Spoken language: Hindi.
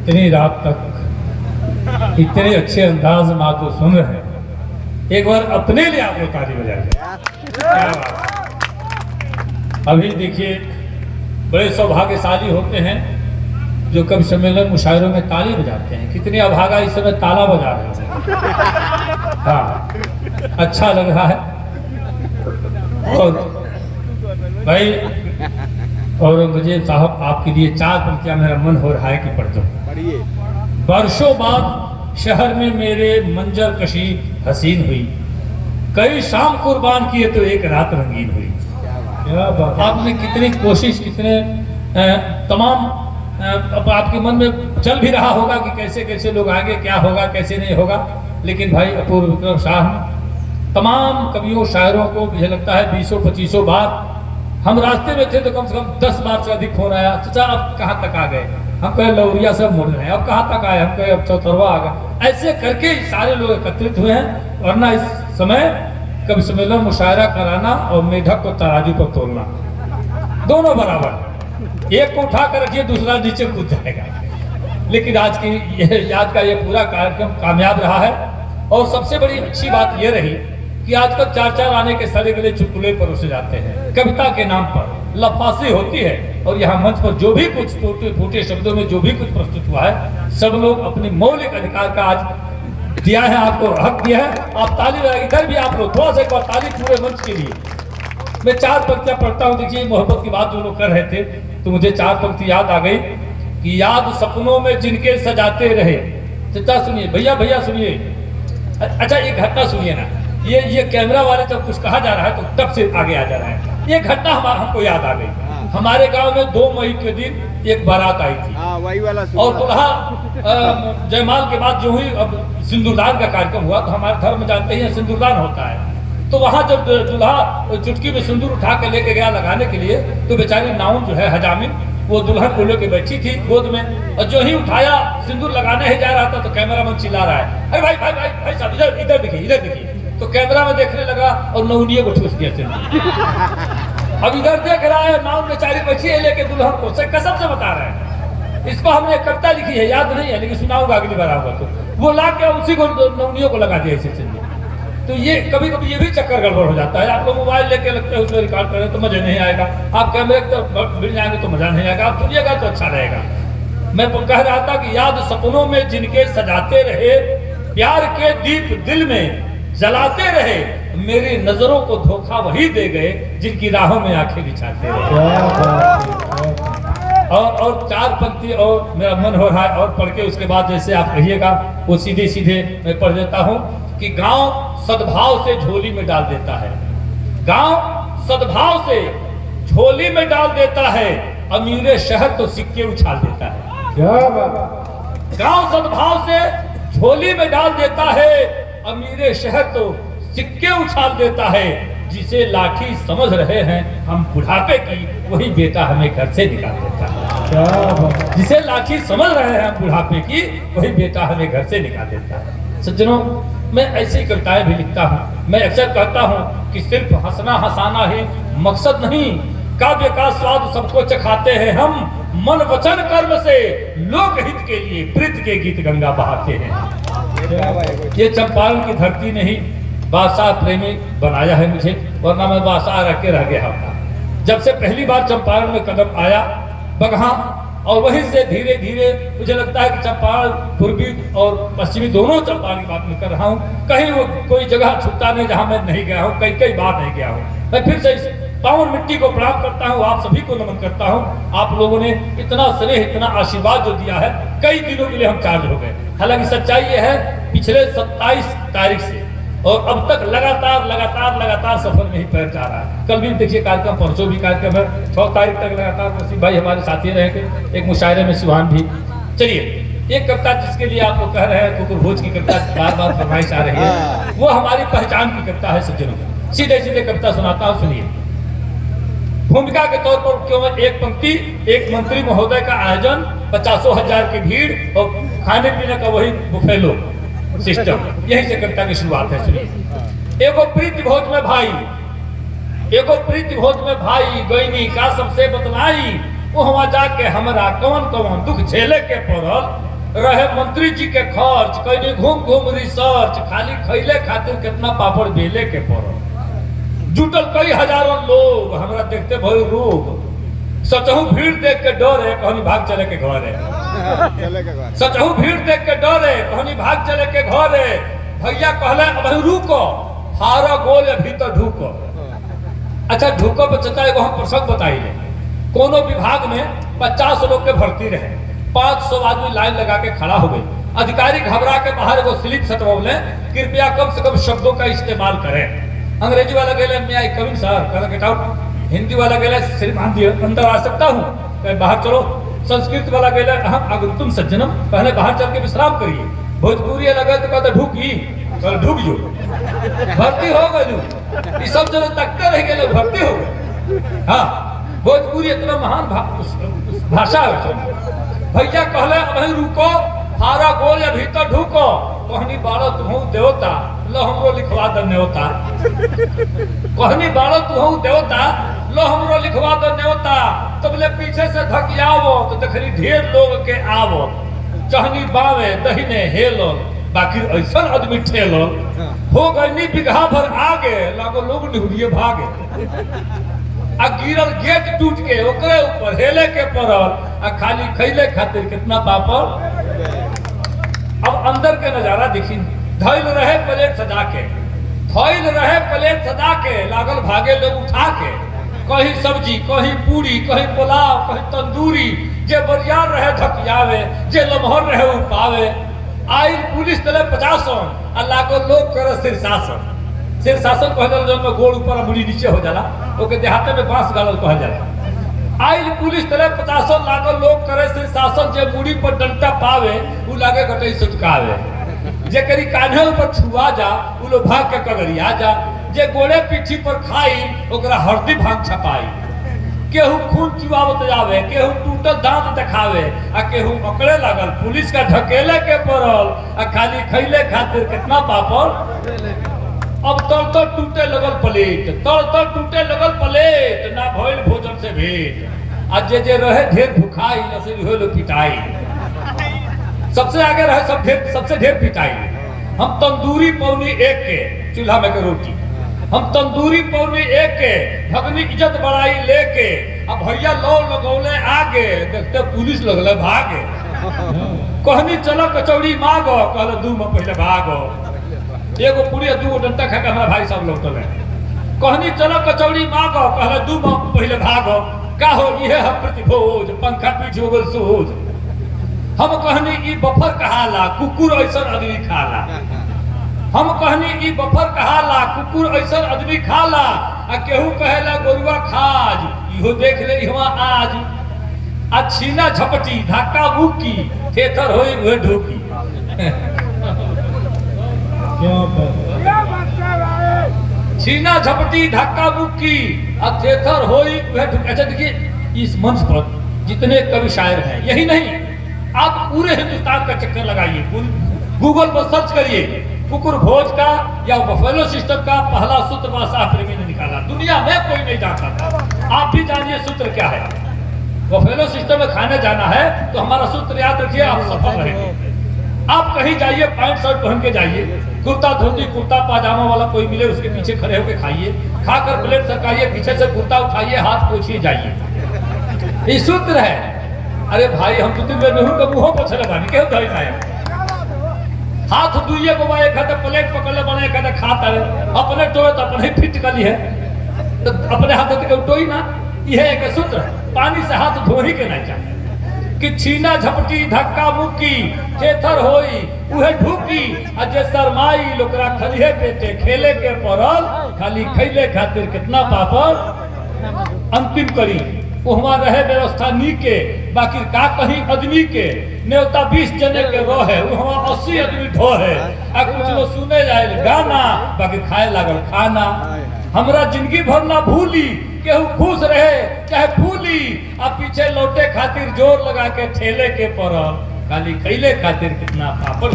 इतनी रात तक इतने अच्छे अंदाज में आपको सुन रहे हैं, एक बार अपने लिए आप लोग ताली बजाइए। क्या बात। अभी देखिए, बड़े सौभाग्यशाली होते हैं जो कवि सम्मेलन मुशायरों में ताली बजाते हैं। कितने अभागा इस समय ताला बजा रहे हैं। हाँ, अच्छा लग रहा है। और भाई औरंगजेब साहब, आपके लिए 4 पंक्तियां मेरा मन हो रहा है कि पढ़ दूं। वर्षों बाद शहर में मेरे मंजर कशी हसीन हुई, कई शाम कुर्बान किए तो एक रात रंगीन हुई। क्या बात। आपने कितनी कोशिश, कितने तमाम अब आपके मन में चल भी रहा होगा कि कैसे कैसे लोग आएंगे, क्या होगा, कैसे नहीं होगा। लेकिन भाई अपूर्व विक्रम शाह तमाम कवियों शायरों को, मुझे लगता है 20-25 बार, हम रास्ते में थे तो कम से कम 10 बार से अधिक फोन आया, चाचा अब कहाँ तक आ गए। हम कहे लौरिया से मुड़ रहे हैं, अब कहाँ तक आए। हम कहे अब चौतरवा आ गए। ऐसे करके सारे लोग एकत्रित हुए हैं। वरना इस समय कवि सम्मेलन मुशायरा कराना और मेढक को तराजू पर तोलना दोनों बराबर। एक को उठा कर रखिए, दूसरा नीचे कूद जाएगा। लेकिन आज का ये पूरा कार्यक्रम कामयाब रहा है। और सबसे बड़ी अच्छी बात यह रही कि आजकल 4 आने के सड़े गले चुटकुले परोसे जाते हैं कविता के नाम पर, लफासी होती है। और यहाँ मंच पर जो भी कुछ टूटे फूटे शब्दों में जो भी कुछ प्रस्तुत हुआ है, सब लोग अपने मौलिक अधिकार का आज दिया है, आपको हक दिया है। आप ताली बजाइए। इधर भी आप लोग थोड़ा सा एक बार ताली पूरे मंच के लिए। मैं 4 पंक्तियां पढ़ता हूँ। देखिए, मोहब्बत की बात जो लोग कर रहे थे तो मुझे 4 पंक्ति याद आ गई कि याद सपनों में जिनके सजाते रहे। चाचा सुनिए, भैया भैया सुनिए। अच्छा, एक घटना सुनिए ना। ये कैमरा वाले जब कुछ कहा जा रहा है तो तब से आगे आ जा रहा है। ये घटना हमको याद आ गई। हमारे गांव में 2 मई के दिन एक बारात आई थी। वही वाला। और दुल्हा जयमाल के बाद जो ही अब सिंदूरदान का कार्यक्रम हुआ, तो हमारे धर्म में जानते हैं सिंदूरदान होता है। तो वहां जब दूल्हा चुटकी में सिंदूर उठा के लेके गया लगाने के लिए, तो बेचारी नाउन जो है हजामिन, वो दुल्हन को लेके बैठी थी गोद में। और जो ही उठाया सिंदूर लगाने ही जा रहा था तो कैमरामैन चिल्ला रहा है, अरे भाई भाई भाई भाई साहब, इधर इधर देखिए, इधर देखिए। तो कैमरा में देखने लगा और नौनिये को ठूस दिया सिंदूर। अब इधर देख रहा है, नाउन बेचारी बैठी है लेके दुल्हन को, कसम से बता रहे हैं। इस पर हमने कविता लिखी है, याद नहीं है, लेकिन सुनाऊंगा अगली बार आऊंगा तो। वो ला के उसी को नौनियों को लगा दिया इसे सिंदूर। तो ये कभी कभी ये भी चक्कर गड़बड़ हो जाता है। आप लोग मोबाइल लेके लगते हैं उसमें रिकॉर्ड करें तो मजा नहीं आएगा। आप कैमरे तो भिड़ जाएंगे तो मजा नहीं आएगा। आप सुनिएगा तो अच्छा रहेगा। मैं कह रहा था कि याद सपनों में जिनके सजाते रहे, प्यार के दीप दिल में जलाते रहे, मेरी नजरों को धोखा वही दे गए जिनकी राहों में आंखें बिछाते रहे। और 4 पंक्ति और मेरा मन हो रहा है और पढ़ के उसके बाद जैसे आप कहिएगा वो सीधे सीधे मैं पढ़ देता हूँ कि गांव सद्भाव से झोली में डाल देता है। गांव सद्भाव से झोली में डाल देता है, अमीर शहर तो सिक्के उछाल देता है। क्या बात। गांव सद्भाव से झोली में डाल देता है, अमीर शहर तो सिक्के उछाल देता है। जिसे लाठी समझ रहे हैं हम बुढ़ापे की, वही बेटा हमें घर से निकाल देता है। क्या बात। जिसे लाठी समझ रहे हैं हम बुढ़ापे की, वही बेटा हमें घर से निकाल देता है। सज्जनों, मैं ऐसी कविताएं भी लिखता हूँ। मैं अक्सर कहता हूँ कि सिर्फ हंसना हंसाना ही मकसद नहीं, काव्य का स्वाद सबको चखाते हैं हम। मन वचन कर्म से लोकहित के लिए प्रीत के गीत गंगा बहाते हैं। ये चंपारण की धरती ने ही बादशाह प्रेमी बनाया है मुझे, वरना मैं बादशाह रह के रह गया होता। जब से पहली बार चंपारण में कदम आया बगहा, और वहीं से धीरे धीरे मुझे लगता है कि चंपारण पूर्वी और पश्चिमी दोनों चंपारण की बात मैं कर रहा हूँ। कहीं वो कोई जगह छूटा नहीं जहाँ मैं नहीं गया हूँ, कई बार नहीं गया हूँ। मैं फिर से इस पावन मिट्टी को प्रणाम करता हूँ, आप सभी को नमन करता हूँ। आप लोगों ने इतना स्नेह, इतना आशीर्वाद जो दिया है, कई दिनों के लिए हम चार्ज हो गए। हालांकि सच्चाई ये है, पिछले 27 तारीख से और अब तक लगातार सफर में ही पैर जा रहा है। कल भी देखिए कार्यक्रम, परसों भी कार्यक्रम है, 6 तारीख तक लगातार वसीम भाई हमारे साथी रहेंगे। एक मुशायरे में सिवान भी। चलिए, एक कविता जिसके लिए आप लोग कह रहे हैं कुकुर भोज की कविता बार फरमाइश आ रही है, वो हमारी पहचान की कविता है सज्जनों। सीधे सीधे कविता सुनाता हूँ, सुनिए। भूमिका के तौर पर केवल एक पंक्ति, एक मंत्री महोदय का आयोजन, 50,000 की भीड़ और खाने पीने का वही बुफेलो सिस्टम। यही से कविता की शुरुआत है, सुनिए। एगो प्रीति भोज में भाई, एगो प्रीति भोज में भाई, गईनी का सबसे बतलाई, वहां जाके हमरा कौन कौन दुख झेले के पड़ल, रहे मंत्री जी के खर्च, कहीं घूम घूम रिसर्च, खाली खैले खातिर कितना पापड़ बेले के पड़ल। जुटल कई हजारों लोग, हमरा देखते भई रोग, सचहू भीड़ देख के डरे, कहनी भाग चले के घर है। सचहू भीड़ देख के डरे, कहनी भाग चले के घर है। भैया कहले अब रुको, हारा गोल है भीतर ढूको। अच्छा ढूको पे चचा एगो हम प्रसंग बताइए। कोनो विभाग में 50 लोग के भर्ती रहे, 500 आदमी लाइन लगा के खड़ा हो गई। अधिकारी घबरा के बाहर एगो स्लिप सटवले, कृपया कम से कम शब्दों का इस्तेमाल करें। अंग्रेजी वाला कहले मैं आई कमिंग सर, कहला गेट आउट। हिंदी वाला कहले श्रीमान जी अंदर आ सकता हूँ, कहे बाहर चलो। संस्कृत वाला कहले हम आगंतुक सज्जनम, पहले बाहर चल के विश्राम करिए। भोजपुरी लगे तो कहते ढूकी, कल ढूक जो भर्ती हो गए। ये सब जगह तकते रह गए, भर्ती हो गए। हाँ, भोजपुरी इतना महान भाषा है। भैया कहले अब रुको, हारा गोल या भीतर ढूको। कहनी बारो तुहू देवता, लो हमरो लिखवा दे न्योता। कहनी बारो तुहू देवता, लो हमरो लिखवा दे न्योता। तो बोले पीछे से धकियावो तो देखली ढेर लोग के आवो। चहनी बावे दहिने हेलो, बाकी ऐसा आदमी ठेलो हो गई बिघा भर आगे, लागो लोग निहुरिए भागे। आ गिरल गेट टूट के ओकरे ऊपर हेले के पड़ल, आ खाली खैले खातिर कितना पापड़। अब अंदर के नजारा देखी, धैल रहे प्लेट सजा के, धैल रहे प्लेट सजा के, लागल भागे लोग उठा के। कहीं सब्जी, कहीं पूरी, कहीं पुलाव, कहीं तंदूरी। जे बरियार रहे धकियावे, जे लम्हर रहे उपावे। आई पुलिस तले 50 आ लागो लोग करे शीर्षासन। शीर्षासन कहल जब में गोड़ ऊपर मुड़ी नीचे हो जाला, ओके देहाते में बांस गाड़ल कहल जाला। आई पुलिस तले 50 लागल लोग करे शीर्षासन। जे मुड़ी पर डंटा पावे उ लागे गटई सुटकावे। जे करी कान्हे ऊपर छुआ जा उ लोग भाग के कगरिया जा। जे गोड़े पीठी पर खाई ओकरा हरदी भांग छपाई। केहू खून चुआवत जावे, केहू टूटल दांत दिखावे, आ केहू पकड़े लागल। पुलिस का ढकेले के पड़ल, आ खाली खैले खातिर कितना पापड़। अब तर टूटे लगल प्लेट, तर टूटे लगल प्लेट, ना भइल भोजन से भेंट। आज जे रहे ढेर भुखाई, नसीब होल पिटाई। सबसे आगे रहे सबसे ढेर पिटाई। हम तंदूरी पौनी 1 के चूल्हा में के रोटी, हम तंदूरी पौनी 1 के भगनी इज्जत बढ़ाई लेके। अब भैया लौ लगौले आगे, देखते पुलिस लगले भागे। कहनी चलो कचौड़ी मांगो, कहले 2 में पहले भागो। एगो पूरी 2 डंटा खा के हमारा भाई सब लौटल है। कहनी चलो कचौड़ी मांगो, कहले 2 में पहले भागो। का हो ये है प्रतिभोज, पंखा पीठ हो गल सोज। हम कहनी ई बफर कहाला, कुकुर ऐसा आदमी खाला। हम कहनी ई बफर कहाला, कुकुर ऐसा आदमी खाला। आ केहू कहेला गोरुआ खाज, इहो देख ले इहवा आज। आ छीना झपटी धक्का मुक्की, थेथर होई उहे ढोकी। छीना झपटी धक्का मुक्की, अब थेथर होई उहे ढोकी। अच्छा देखिए इस मंच पर जितने कवि शायर हैं, यही नहीं आप पूरे हिंदुस्तान का चक्कर लगाइए, गूगल पर सर्च करिए। कुकुर भोज का या बफेलो सिस्टम का पहला सूत्र बादशाह प्रेमी ने निकाला, दुनिया में कोई नहीं जानता था। आप भी जानिए सूत्र क्या है। बफेलो सिस्टम में खाने जाना है तो हमारा सूत्र याद रखिए, आप सफल रहेंगे। आप कहीं जाइए, पैंट शर्ट पहन के जाइए, कुर्ता धोती कुर्ता पाजामा वाला कोई मिले उसके पीछे खड़े होकर खाइए, खाकर प्लेट सरकाइए, पीछे से कुर्ता उठाइए, हाथ पोछिए जाइए। ये सूत्र है। अरे भाई हम 2-3 बेर नहीं तो मुंह पोछे लगानी क्यों धोई खाए। हाथ दुइये को बाए खाते प्लेट पकड़ले बने खाते खाता है, अपने टोए तो अपने फिट कर ली है, तो अपने हाथ से टोई ना। यह एक सूत्र, पानी से हाथ धो ही के नहीं चाहिए। कि छीना झपटी धक्का मुक्की, थेथर होई उहे ढूकी। अजे शरमाई लोकरा खलिए पेटे, खेले के पड़ल खाली खैले खातिर कितना पापड़। अंतिम करी वहाँ रहे व्यवस्था नीके, बाकी का कहीं आदमी के न्योता 20 जने के रहे, वहाँ 80 आदमी ढो है। आ कुछ लोग सुने जाए गाना, बाकी खाए लागल खाना। हमरा जिंदगी भर ना भूली, केहू खुश रहे चाहे फूली। आ पीछे लौटे खातिर जोर लगा के ठेले के पड़ल, खाली खैले खातिर कितना पापड़।